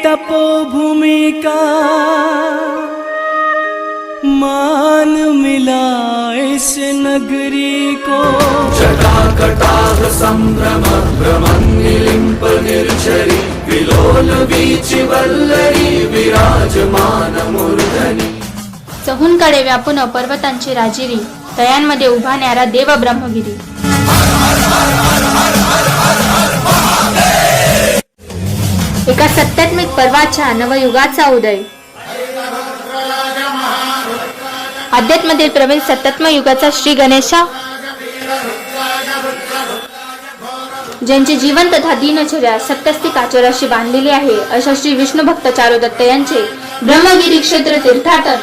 तपोभूमि का मान मिला इस नगरी को। जटाकटाह संभ्रम भ्रमन्निलिम्प निर्झरी विलोल वीचि वल्लरी विराजमान मूर्धनी। चहूंकडे व्यापून पर्वतांची राजिरी, तयांमध्ये उभा न्यारा देव ब्रह्मगिरी। एका सत्यात्मिक पर्वाच्या नवयुगाचा उदय। अध्यात्मतील प्रवीण सत्यात्म युगाचा श्री गणेशा, ज्यांचे जीवन तथा दिनचर्या सत्यस्थिक आचराशी बांधलेली आहे, अशा श्री विष्णू भक्त चारुदत्त यांचे ब्रह्मगिरी क्षेत्र तीर्थाटन।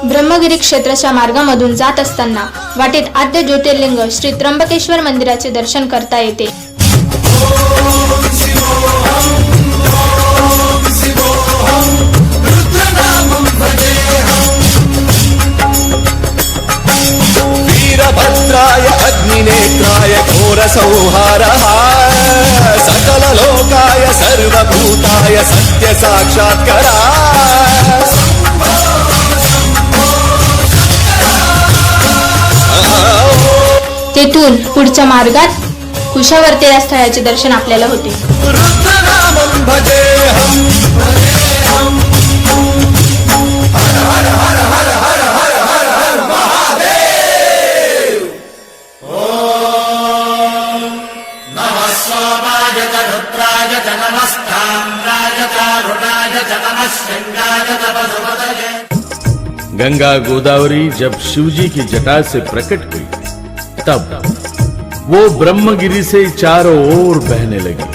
ब्रह्मगिरी क्षेत्राच्या मार्गामधून जात असताना वाटेत आद्य ज्योतिर्लिंग श्री त्र्यंबकेश्वर मंदिराचे दर्शन करता येते। वीरभद्राय अग्निनेत्राय घोरसंहारः सकल लोकाय सर्वभूताय सत्य साक्षात्कारा। तेथून पुढच्या मार्गात कुशावर्ते या स्थळाचे दर्शन आपल्याला होते। रुद्रनामं भजेहं भजेहं हर हर हर हर हर हर हर हर महादेव। ओम नमः सोमाय च रुद्राय च नमस्ताम्राय च रुद्राय च नमः शृंगाय च पशुपतये। गंगा गोदावरी जब शिवजी की जटा से प्रकट हुई, तब वो ब्रह्मगिरी से चारों ओर बहने लगी।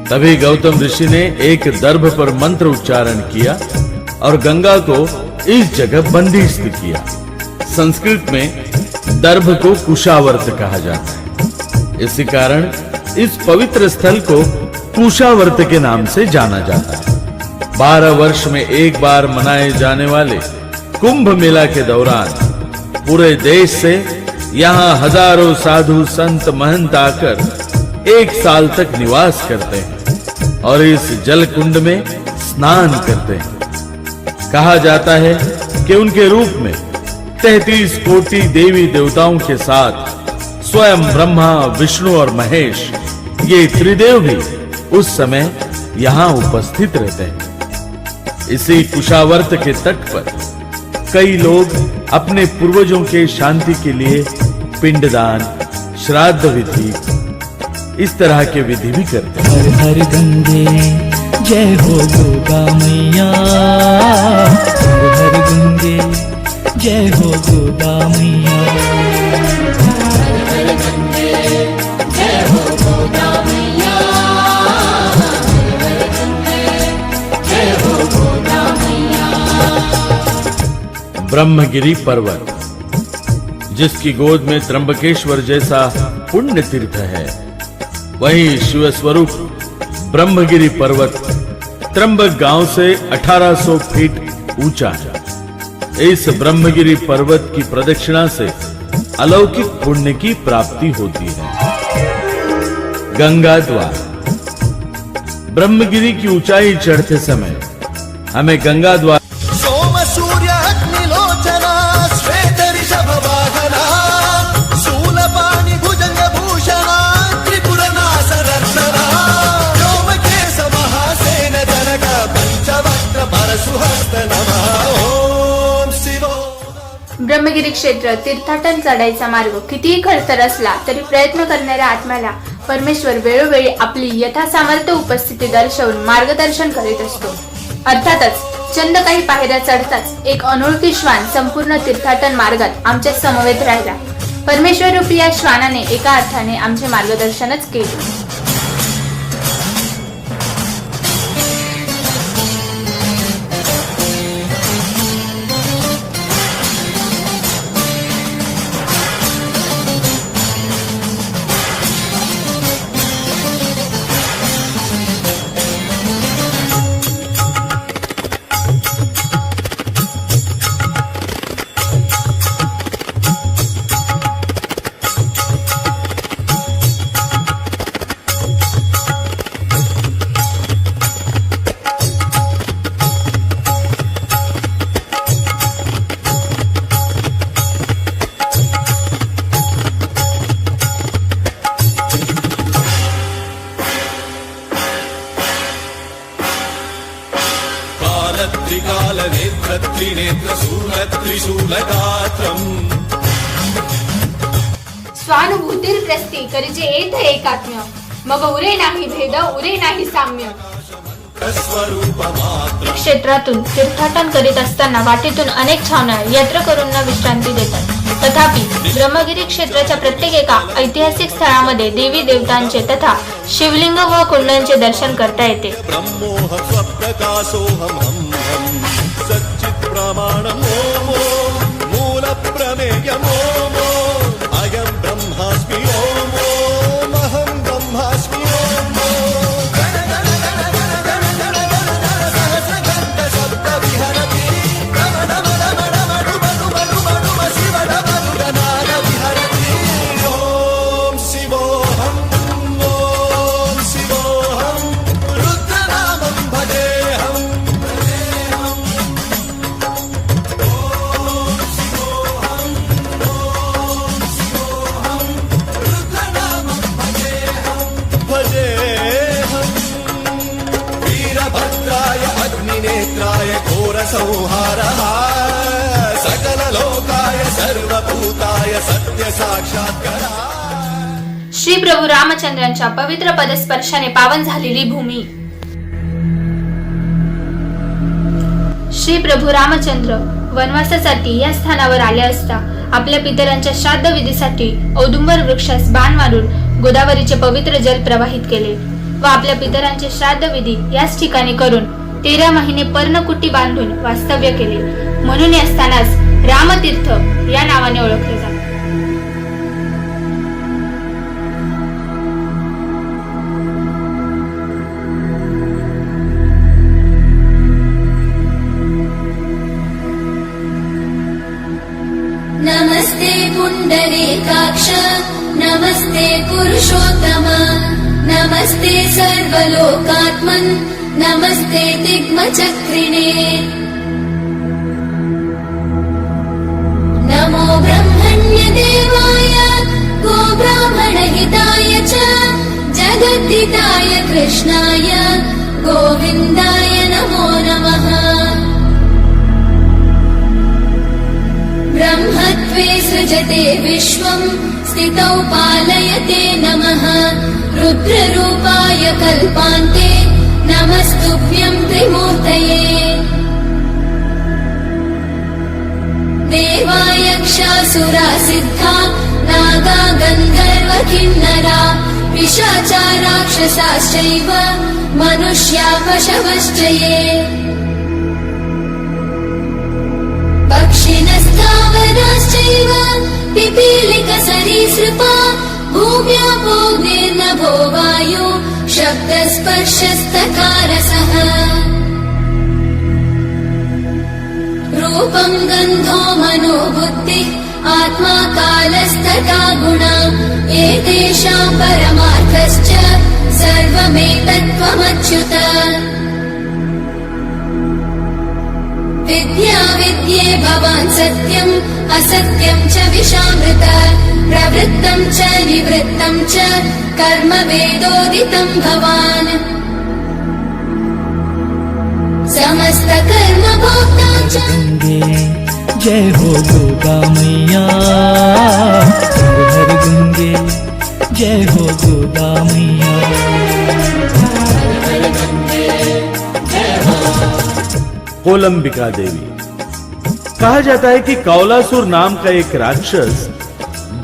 तभी गौतम ऋषि ने एक दर्भ पर मंत्र उच्चारण किया और गंगा को इस जगह बंदिश किया। संस्कृत में दर्भ को कुशावर्त कहा जाता है। इसी कारण इस पवित्र स्थल को कुशावर्त के नाम से जाना जाता है। 12 वर्ष में एक बार मनाए जाने वाले कुंभ मेला के दौरान पूरे देश से यहाँ हजारों साधु संत महंत आकर एक साल तक निवास करते हैं और इस जल कुंड में स्नान करते हैं। कहा जाता है कि उनके रूप में 33 कोटि देवी देवताओं के साथ स्वयं ब्रह्मा, विष्णु और महेश, ये त्रिदेव भी उस समय यहाँ उपस्थित रहते हैं। इसी कुशावर्त के तट पर कई लोग अपने पूर्वजों के शांति के लिए पिंडदान, श्राद्ध विधि, इस तरह के विधि भी करते हैं। हर हर गंगे जय हो गोदा मैया, हर हर गंगे जय हो गोदा मैया। हर हर गंगे जय हो गोदा मैया, हर हर गंगे जय हो गोदा मैया। ब्रह्मगिरी पर्वत, जिसकी गोद में त्र्यंबकेश्वर जैसा पुण्य तीर्थ है, वहीं शिव स्वरूप ब्रह्मगिरी पर्वत त्र्यंबक गांव से 1800 फीट ऊंचा है। इस ब्रह्मगिरी पर्वत की प्रदक्षिणा से अलौकिक पुण्य की प्राप्ति होती है। गंगा द्वार। ब्रह्मगिरी की ऊंचाई चढ़ते समय हमें गंगा द्वार ब्रह्मगिरी क्षेत्र तीर्थाटन चढाईचा मार्ग कितीही खडतर असला तरी प्रयत्न करणाऱ्या आत्म्याला परमेश्वर वेळोवेळी आपली यथासामर्थ्य उपस्थिती दर्शवून मार्गदर्शन करीत असतो। अर्थातच चंद काही पायऱ्या चढताच एक अनोळखी श्वान संपूर्ण तीर्थाटन मार्गात आमच्या समवेत राहिला। परमेश्वर रूपी या श्वानाने एका अर्थाने आमचे मार्गदर्शनच केले। स्थूलगात्रम् स्वानुभूतीर्ग्रस्ती करिजे एत एकात्म्य मग उरे नाही भेद उरे नाही साम्य. स्वरूपमात्र क्षेत्रातून तीर्थाटन करीत असताना वाटेतून अनेक छावण्या यात्रेकरूंना विश्रांती देतात. तथापि ब्रह्मगिरी क्षेत्राच्या प्रत्येक एका ऐतिहासिक स्थळामध्ये देवी देवतांचे तथा शिवलिंग व कुंडांचे दर्शन करता येते. ब्रह्मोह स्वप्रकाशोऽहम् सच्चित् प्रमाणमोमो मूल प्रमेयमोमो अयं ब्रह्मास्मि ओमो महं ब्रह्मास्मि ओमो नेत्राय घोर संहारः सकल लोकाय सर्वभूताय सत्य साक्षात्कारा. श्री प्रभू रामचंद्रांच्या पवित्र पदस्पर्शाने पावन झालेली भूमी. श्री प्रभू रामचंद्र वनवासासाठी या स्थानावर आले असता आपल्या पितरांच्या श्राद्ध विधीसाठी औदुंबर वृक्षास बाण मारून गोदावरीचे पवित्र जल प्रवाहित केले व आपल्या पितरांचे श्राद्ध विधी याच ठिकाणी करून 13 महिने पर्णकुटी बांधून वास्तव्य केले. म्हणून या स्थानास रामतीर्थ या नावाने ओळखले जाते. नमस्ते पुंडरीकाक्ष नमस्ते पुरुषोत्तम नमस्ते सर्वलोकात्मन् नमस्ते दिग्मचक्रिणे नमो ब्रह्मण्यदेवाय गोब्राह्मणहिताय च जगद्धिताय कृष्णाय गोविन्दाय नमो नमः. ब्रह्मत्वे सृजते विश्वं स्थितौ पालयते नमः रुद्ररूपाय कल्पान्ते नमस्तुभ्यं त्रिमूर्तये. देवायक्षासुरा सिद्धा नागा गन्धर्व किन्नरा पिशाचा राक्षसाश्चैव मनुष्या पशवश्च ये. पक्षिणस्थावराश्चैव पिपीलिकसरीसृपा भूम्यापोऽग्निर्नभो वायु शब्दस्पर्शस्तकारसः. रूपं गन्धो मनो बुद्धिः आत्मा कालस्तथा गुणा एतेषां परमार्थश्च सर्वमेतत्त्वमच्युत. विद्या विद्ये भवान् सत्यम् असत्यं च विशामृत प्रवृत्तं च निवृत्तं च कर्म वेदोदितं भवान्. समस्त कर्म भोक्ता च. गंगे जय हो गोदा मैया हर गंगे जय हो गोदा मैया. कोलंबिका देवी. कहा जाता है कि कौलासुर नाम का एक राक्षस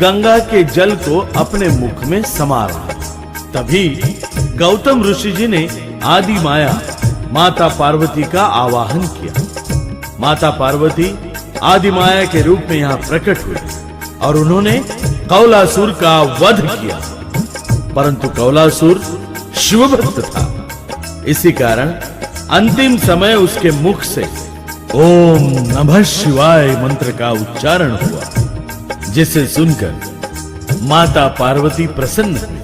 गंगा के जल को अपने मुख में समा रहा. तभी गौतम ऋषि जी ने आदि माया माता पार्वती का आवाहन किया. माता पार्वती आदि माया के रूप में यहाँ प्रकट हुई और उन्होंने कौलासुर का वध किया. परंतु कौलासुर शिवभक्त था. इसी कारण अंतिम समय उसके मुख से ओम नमः शिवाय मंत्र का उच्चारण हुआ, जिसे सुनकर माता पार्वती प्रसन्न हुई.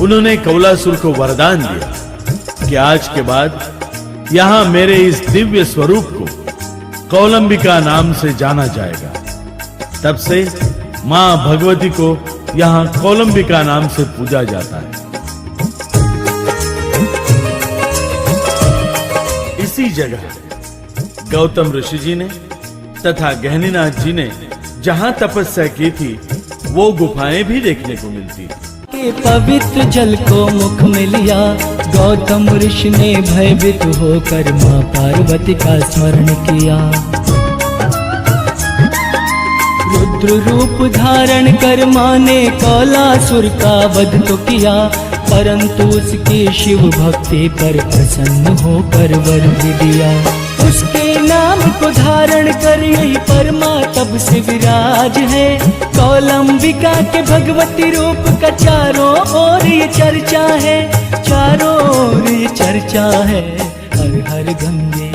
उन्होंने कौलासुर को वरदान दिया कि आज के बाद यहां मेरे इस दिव्य स्वरूप को कौलंबिका नाम से जाना जाएगा. तब से मां भगवती को यहां कौलंबिका नाम से पूजा जाता है. इसी जगह गौतम ऋषि जी ने तथा गहनीनाथ जी ने जहाँ तपस्या की थी वो गुफाएं भी देखने को मिलती। के पवित्र जल को मुख में लिया गौतम ऋषि ने भयभीत होकर माँ पार्वती का स्मरण किया। रुद्र रूप धारण कर माँ ने कौलासुर का वध तो किया, परंतु उसकी शिव भक्ति पर प्रसन्न होकर वर भी दिया। उसके नाम को धारण कर यही परमा तब से विराज है। कौलंबिका के भगवती रूप का चारों ओर ये चर्चा है, चारों ओर ये चर्चा है। हर हर गंगे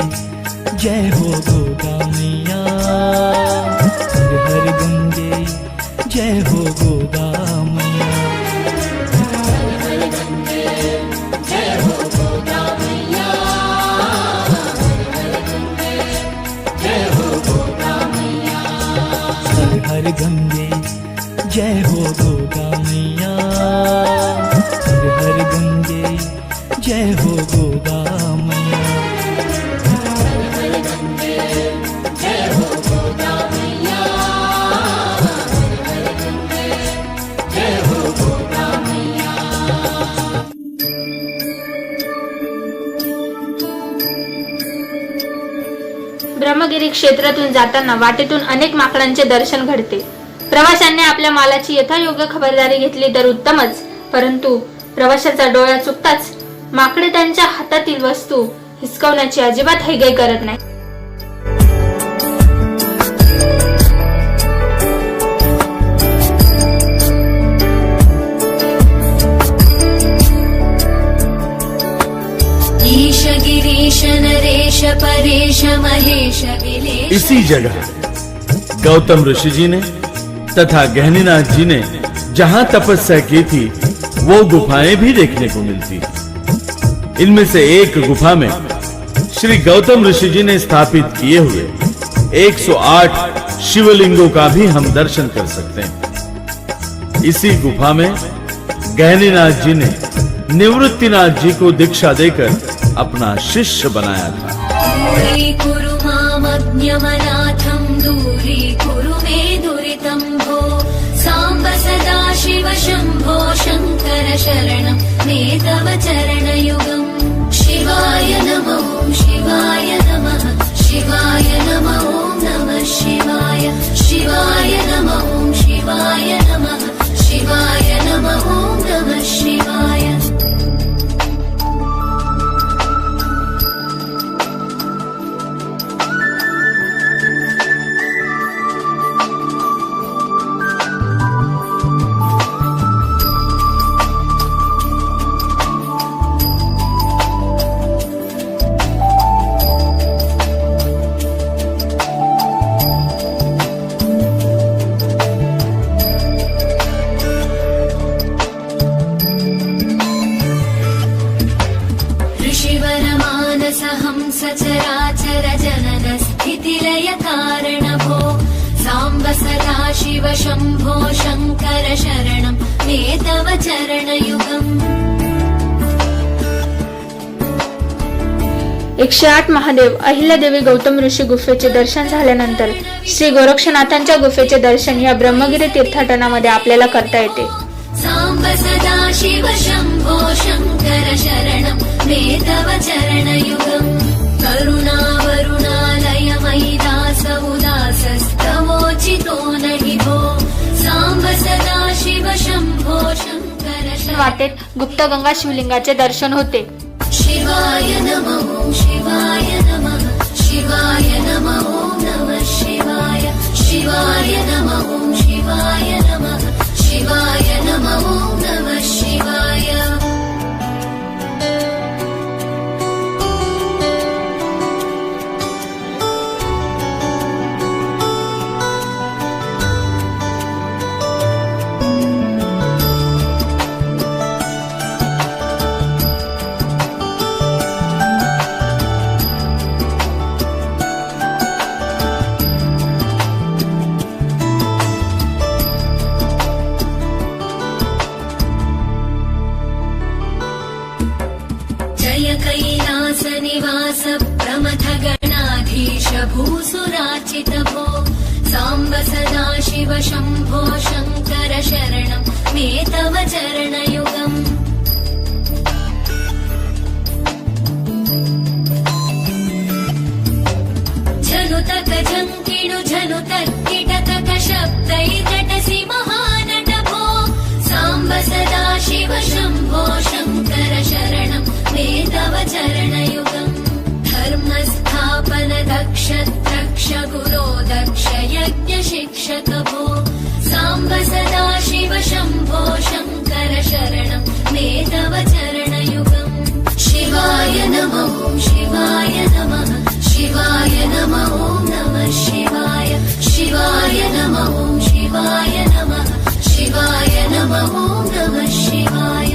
जय हो गोदा मैया, हर हर गंगे जय हो गोदा मैया। हर गंगे जय हो गोदा मैया, हर हर गंगे जय हो गोदा मैया। ब्रह्मगिरी क्षेत्रातून जाताना वाटेतून अनेक माकडांचे दर्शन घडते। प्रवाशांनी आपल्या मालाची यथायोग्य खबरदारी घेतली तर उत्तमच, परंतु प्रवाशाचा डोळा चुकताच माकडे त्यांच्या हातातील वस्तू हिसकावण्याची अजिबात हयगय करत नाही। ईश गिरीश नरेश परेश महेश विलेश। इसी जगह गौतम ऋषि जी ने तथा गहनीनाथ जी ने जहाँ तपस्या की थी वो गुफाएं भी देखने को मिलती। इनमें से एक गुफा में श्री गौतम ऋषि जी ने स्थापित किए हुए 108 शिवलिंगों का भी हम दर्शन कर सकते हैं। इसी गुफा में गहनीनाथ जी ने निवृत्तिनाथ जी को दीक्षा देकर अपना शिष्य बनाया था। दूरीकुरु मामज्ञमनाथं दूरीकुरु मे दुरितं भो साम्ब सदा शिव शम्भो शङ्कर शरणं मे तव चरणयुगम्। शिवाय नमो शिवाय नमः शिवाय नमो नमः शिवाय शिवाय नमो शिवाय नमः शिवाय नमो नमः शिवाय। सचराचर जनन स्थितिलय कारण भो साम्ब सदा शिव शम्भो शङ्कर शरणं मे तव चरणयुगम्। 108 महादेव अहिल्यादेवी गौतम ऋषी गुफेचे दर्शन झाल्यानंतर श्री गोरक्षनाथांच्या गुफेचे दर्शन या ब्रह्मगिरी तीर्थाटनामध्ये आपल्याला करता येते। साम्ब सदा शिव शम्भो शङ्कर शरणं मे तव चरणयुगम्। करुणा वरुणालय मयि दास उदासस्तवोचितो नहि भो साम्ब सदा शिव शम्भो शङ्कर। वाटेत गुप्तगंगा शिवलिंगाचे दर्शन होते। शिवाय नमः शिवाय नमः शिवाय नमः नमः शिवाय शिवाय नमः शिवाय नमः शिवाय नमः नमः शिवाय। जय कैलास निवास प्रमथ गणाधि धीश भूसुराचित भो साम्ब सदा शिव शम्भो शङ्कर शरणं मे तव चरणयुगम् झनुतक झङ्किणु झनुतक्किटतक शब्दैकटसि महानट भो साम्ब सदा शिव शम्भो शङ्कर शरणं मे तव चरणयुगम् धर्मस्थापन दक्ष द्रक्ष गुरो दक्ष यज्ञ शिक्षक भो साम्ब सदा शिव शम्भो शङ्कर शरणं मे तव चरणयुगम् शिवाय नमः शिवाय नमः शिवाय नमः ॐ नमः शिवाय शिवाय नमः ॐ शिवाय नमः शिवाय नमः ॐ नमः शिवाय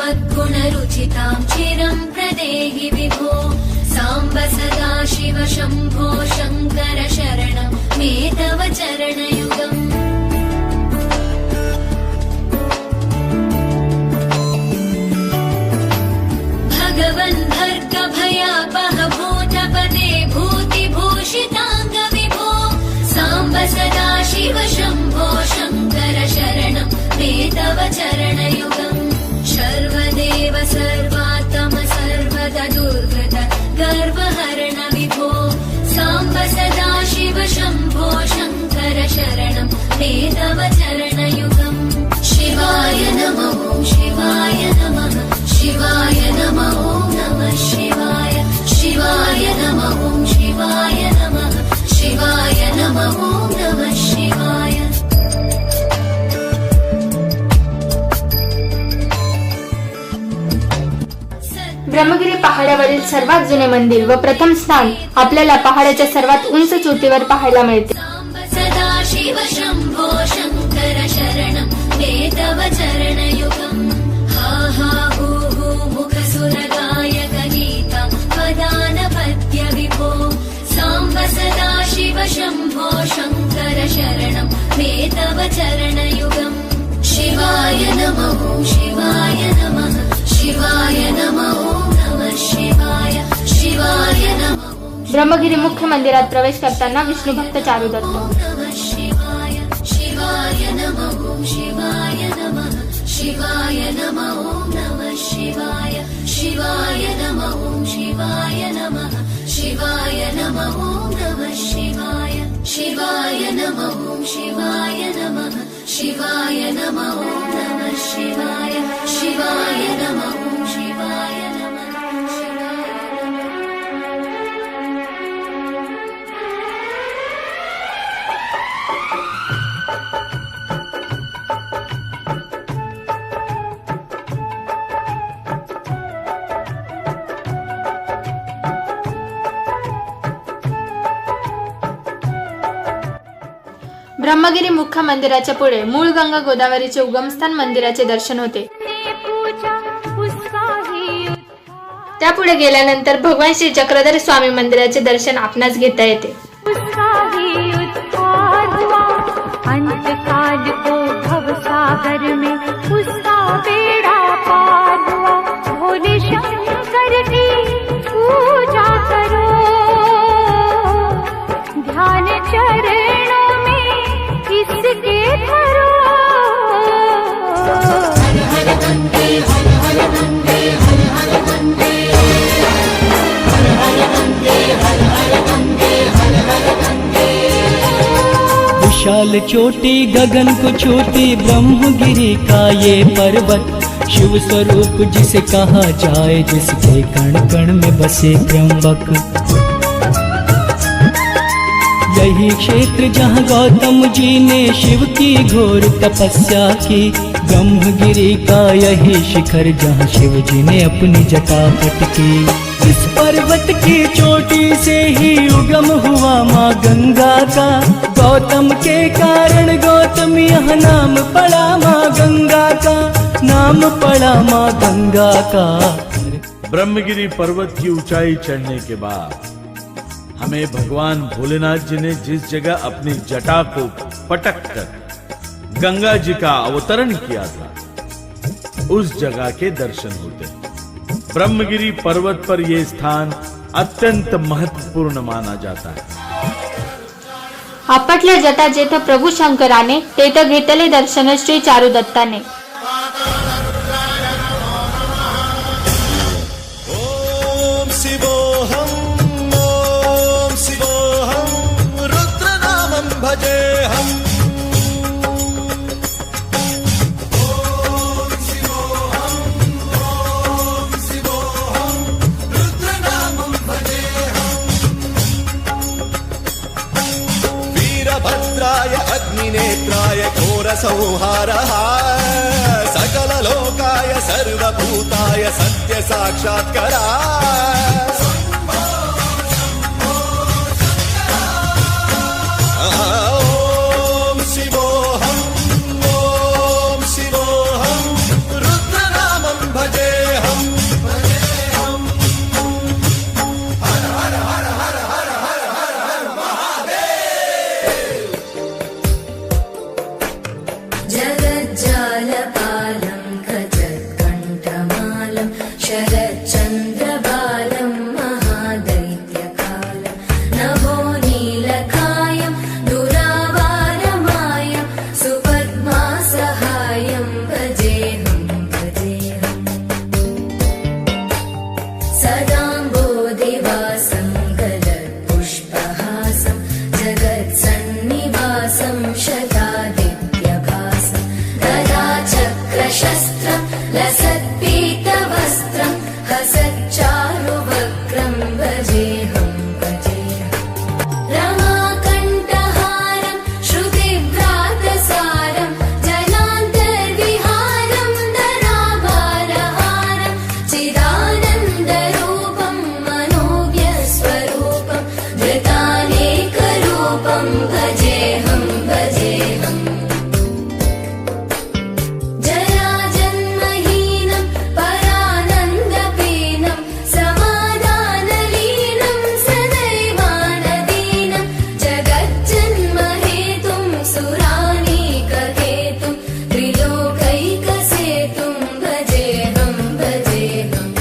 चायुस्त्वद्गुणरुचितां चिरं प्रदेहि विभो साम्ब सदा शिव शम्भो शङ्कर शरणं मे तव चरणयुगम् भगवन् भर्ग भयापह भूतपदे भूतिभूषिताङ्ग विभो साम्ब सदा शिव शम्भो शङ्कर शरणं मे तव चरणयुगम् सर्वदेव सर्वात्म सर्वदा दुर्गत गर्वहरण विभो साम्ब सदा शिव शम्भो शङ्कर शरणं मे तव चरणयुगम् शिवाय नमः शिवाय नमः शिवाय नमः ॐ नमः शिवाय शिवाय नमः शिवाय नमः शिवाय नमः ॐ नमः शिवाय ब्रह्मगिरी पहाडावरील सर्वात जुने मंदिर व प्रथम स्थान आपल्याला पहाडाच्या सर्वात उंच चोटीवर पाहायला मिळते. साम्ब सदा शिव शम्भो शङ्कर शरणं मे तव चरणयुगम् हा हा हू हू मुखसुरगायक गीता वदान पद्य विभो साम्ब सदा शिव शम्भो शङ्कर शरणं मे तव चरणयुगम् शिवाय नमः शिवाय नमः शिवाय नमः ॐ नमः शिवाय शिवाय नमः ब्रह्मगिरी मुख्य मंदिरात प्रवेश करताना विष्णू भक्त चारू दत्त. नमः शिवाय शिवाय नमः शिवाय नमः शिवाय नमः ॐ नमः शिवाय शिवाय नमः शिवाय नमः शिवाय नमः ॐ नमः शिवाय शिवाय नमः शिवाय नमः शिवाय नमः ॐ नमः शिवाय शिवाय नमः शिवाय नमः शिवाय ब्रह्मगिरी मुख्य मंदिराच्या पुढे मूळ गंगा गोदावरीचे उगमस्थान मंदिराचे दर्शन होते. त्यापुढे गेल्यानंतर भगवान श्री चक्रधर स्वामी मंदिराचे दर्शन आपणास घेता येते. अंतकाल को भवसागर में उसका बेड़ा पार हुआ भोले शंकर की पूजा करो ध्यान चरणों में इसके धरो हर हर गंगे हर हर गंगे हर हर गंगे हर हर गंगे हर हर गंगे हर हर गंगे विशाल चोटी गगन को छूती ब्रह्मगिरी का ये पर्वत शिव स्वरूप जिसे कहा जाए जिसके कण कण में बसे त्र्यंबक यही क्षेत्र जहाँ गौतम जी ने शिव की घोर तपस्या की ब्रह्मगिरी का यही शिखर जहाँ शिव जी ने अपनी जटा पटकी। इस पर्वत की चोटी से ही उगम हुआ माँ गंगा का। गौतम के कारण गौतम यह नाम पड़ा माँ गंगा का, नाम पड़ा माँ गंगा का। ब्रह्मगिरी पर्वत की ऊंचाई चढ़ने के बाद हमें भगवान भोलेनाथ जी ने जिस जगह अपनी जटा को पटक कर गंगा जी का अवतरण किया था, उस जगह के दर्शन होते हैं। ब्रह्मगिरी पर्वत पर यह स्थान अत्यंत महत्वपूर्ण माना जाता है। आपटल्या जटा जेथे प्रभू शंकराने तेथे घेतले दर्शन श्री चारुदत्ताने। ओम शिवोहम रुद्रनामं भजेहम। वीरभद्राय अग्निनेत्राय घोरसंहारः सकललोकाय सर्वभूताय सत्य साक्षात्करा। ओम शिवोहम रुद्रनामं भजेहम। हर हर हर हर हर हर हर हर महादेव। जगज्जालपालं खचत्कण्ठमालं शरच्चन्द्रबालं महादैत्यकालं नभो नीलकायं दुरावारमायं सुपद्मासहायं भजेऽहं भजेऽहम्। सदाम्बोधिवासं गलत्पुष्पहासं जगत्सन्निवासं शतादित्यभासं गदाचक्रशस्त्रं लसत्पीतवस्त्रं हसच्चारुवक्त्रं भजेऽहं भजेऽहम्। रमाकण्ठहारं श्रुतिव्रातसारं जनान्तर्विहारं धराभारहारं चिदानन्दरूपं मनोज्ञस्वरूपं धृतानेकरूपं भजेऽहं भजेऽहम्। जराजन्महीनं परानन्दपीनं समाधानलीनं सदैवानदीनं जगज्जन्महेतुं सुरानीकहेतुं त्रिलोकैकसेतुं भजेऽहं भजेऽहम्।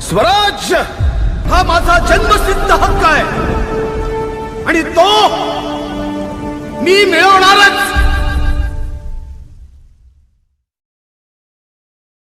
स्वराज्य हा माझा जन्मसिद्ध हक्क आहे आणि तो मी मिळवणारच।